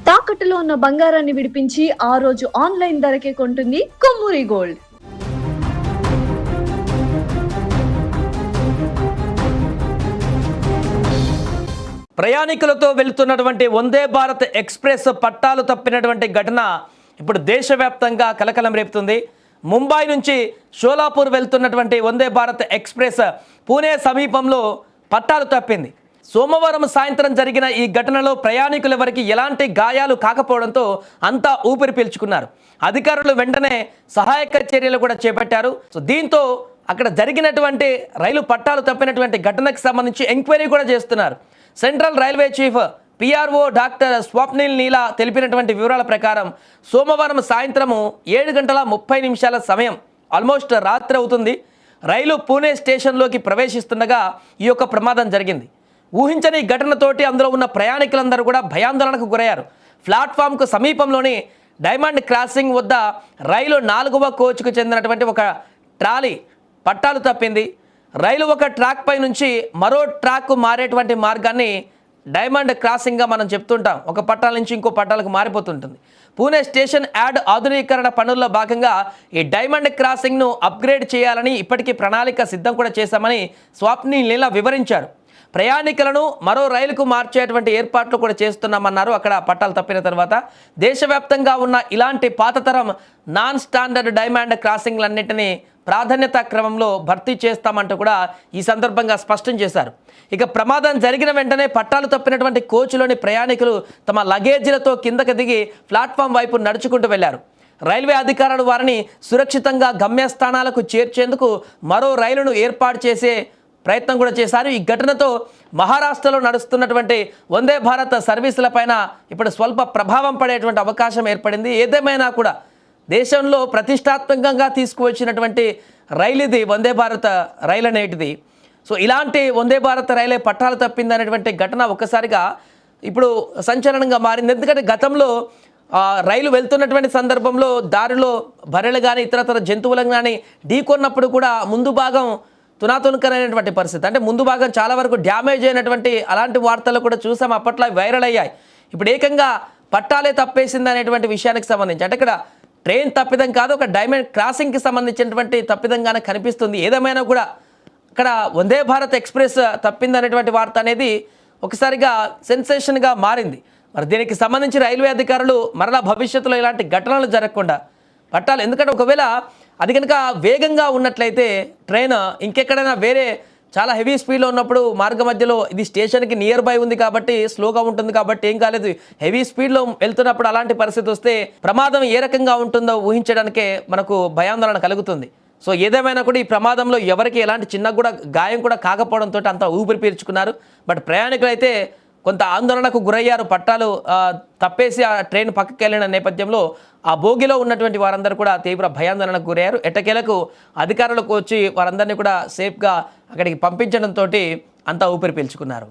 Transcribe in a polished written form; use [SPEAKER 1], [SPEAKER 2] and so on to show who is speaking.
[SPEAKER 1] తాకట్టులో ఉన్న బంగారాన్ని విడిపించి ఆ రోజు ఆన్లైన్ ధరకే కొంటుంది కొమ్మూరి గోల్డ్.
[SPEAKER 2] ప్రయాణికులతో వెళ్తున్నటువంటి వందే భారత్ ఎక్స్ప్రెస్ పట్టాలు తప్పినటువంటి ఘటన ఇప్పుడు దేశవ్యాప్తంగా కలకలం రేపుతుంది. ముంబై నుంచి షోలాపూర్ వెళ్తున్నటువంటి వందే భారత్ ఎక్స్ప్రెస్ పూణే సమీపంలో పట్టాలు తప్పింది. సోమవారం సాయంత్రం జరిగిన ఈ ఘటనలో ప్రయాణికులెవరికి ఎలాంటి గాయాలు కాకపోవడంతో అంతా ఊపిరి పీల్చుకున్నారు. అధికారులు వెంటనే సహాయక చర్యలు కూడా చేపట్టారు. దీంతో అక్కడ జరిగినటువంటి రైలు పట్టాలు తప్పినటువంటి ఘటనకు సంబంధించి ఎంక్వైరీ కూడా చేస్తున్నారు. Central railway chief PRO doctor Swapnil Neela తెలిపినటువంటి వివరాల ప్రకారం సోమవారం సాయంత్రము 7:30 సమయం, ఆల్మోస్ట్ రాత్రి అవుతుంది. రైలు పూణే స్టేషన్లోకి ప్రవేశిస్తుండగా ఈ యొక్క ప్రమాదం జరిగింది. ఊహించని ఘటనతోటి అందులో ఉన్న ప్రయాణికులందరూ కూడా భయాందోళనకు గురయ్యారు. ప్లాట్ఫామ్కు సమీపంలోని డైమండ్ క్రాసింగ్ వద్ద రైలు 4వ కోచ్కు చెందినటువంటి ఒక ట్రాలీ పట్టాలు తప్పింది. రైలు ఒక ట్రాక్ పై నుంచి మరో ట్రాక్కు మారేటువంటి మార్గాన్ని డైమండ్ క్రాసింగ్గా మనం చెప్తుంటాం. ఒక పట్టాల నుంచి ఇంకో పట్టాలకు మారిపోతుంటుంది. పూణే స్టేషన్ యార్డ్ ఆధునీకరణ పనుల్లో భాగంగా ఈ డైమండ్ క్రాసింగ్ను అప్గ్రేడ్ చేయాలని ఇప్పటికీ ప్రణాళిక సిద్ధం కూడా చేశామని స్వప్నిల్ నీలా వివరించారు. ప్రయాణికులను మరో రైలుకు మార్చేటువంటి ఏర్పాట్లు కూడా చేస్తున్నామన్నారు. అక్కడ పట్టాలు తప్పిన తర్వాత దేశవ్యాప్తంగా ఉన్న ఇలాంటి పాతతరం నాన్ స్టాండర్డ్ డైమండ్ క్రాసింగ్లన్నింటినీ ప్రాధాన్యత క్రమంలో భర్తీ చేస్తామంటూ కూడా ఈ సందర్భంగా స్పష్టం చేశారు. ఇక ప్రమాదం జరిగిన వెంటనే పట్టాలు తప్పినటువంటి కోచ్లోని ప్రయాణికులు తమ లగేజీలతో కిందకి దిగి ప్లాట్ఫామ్ వైపు నడుచుకుంటూ వెళ్లారు. రైల్వే అధికారులు వారిని సురక్షితంగా గమ్యస్థానాలకు చేర్చేందుకు మరో రైలును ఏర్పాటు చేసే ప్రయత్నం కూడా చేశారు. ఈ ఘటనతో మహారాష్ట్రలో నడుస్తున్నటువంటి వందే భారత్ సర్వీసులపైన ఇప్పుడు స్వల్ప ప్రభావం పడేటువంటి అవకాశం ఏర్పడింది. ఏదేమైనా కూడా దేశంలో ప్రతిష్టాత్మకంగా తీసుకువచ్చినటువంటి రైలు ఇది, వందే భారత్ రైలు అనేటిది. సో ఇలాంటి వందే భారత్ రైలే పట్టాలు తప్పింది అనేటువంటి ఘటన ఒక్కసారిగా ఇప్పుడు సంచలనంగా మారింది. ఎందుకంటే గతంలో రైలు వెళ్తున్నటువంటి సందర్భంలో దారిలో బర్రెలు కానీ ఇతరతర జంతువులను కానీ ఢీకొన్నప్పుడు కూడా ముందు భాగం తునాతునకరైనటువంటి పరిస్థితి, అంటే ముందు భాగం చాలా వరకు డ్యామేజ్ అయినటువంటి అలాంటి వార్తలు కూడా చూసాం. అప్పట్లో వైరల్ అయ్యాయి. ఇప్పుడు ఏకంగా పట్టాలే తప్పేసింది అనేటువంటి విషయానికి సంబంధించి, అంటే ఇక్కడ ట్రైన్ తప్పిదం కాదు, ఒక డైమండ్ క్రాసింగ్కి సంబంధించినటువంటి తప్పిదంగానే కనిపిస్తుంది. ఏదేమైనా కూడా ఇక్కడ వందే భారత్ ఎక్స్ప్రెస్ తప్పింది అనేటువంటి వార్త అనేది ఒకసారిగా సెన్సేషన్గా మారింది. మరి దీనికి సంబంధించి రైల్వే అధికారులు మరలా భవిష్యత్తులో ఇలాంటి ఘటనలు జరగకుండా పట్టాలి. ఎందుకంటే ఒకవేళ అది కనుక వేగంగా ఉన్నట్లయితే ట్రైన్ ఇంకెక్కడైనా వేరే చాలా హెవీ స్పీడ్లో ఉన్నప్పుడు మార్గ మధ్యలో ఇది స్టేషన్కి నియర్ బై ఉంది కాబట్టి స్లోగా ఉంటుంది కాబట్టి ఏం కాలేదు. హెవీ స్పీడ్లో వెళ్తున్నప్పుడు అలాంటి పరిస్థితి వస్తే ప్రమాదం ఏ రకంగా ఉంటుందో ఊహించడానికే మనకు భయాందోళన కలుగుతుంది. సో ఏదేమైనా కూడా ఈ ప్రమాదంలో ఎవరికి ఎలాంటి చిన్న కూడా గాయం కూడా కాకపోవడంతో అంతా ఊపిరి పీల్చుకున్నారు. బట్ ప్రయాణికులు అయితే కొంత ఆందోళనకు గురయ్యారు. పట్టాలు తప్పేసి ఆ ట్రైన్ పక్కకి వెళ్ళిన నేపథ్యంలో ఆ బోగిలో ఉన్నటువంటి వారందరూ కూడా తీవ్ర భయాందోళనకు గురయ్యారు. ఎట్టకేలకు అధికారులకు వచ్చి వారందరినీ కూడా సేఫ్గా అక్కడికి పంపించడంతో అంతా ఊపిరి పీల్చుకున్నారు.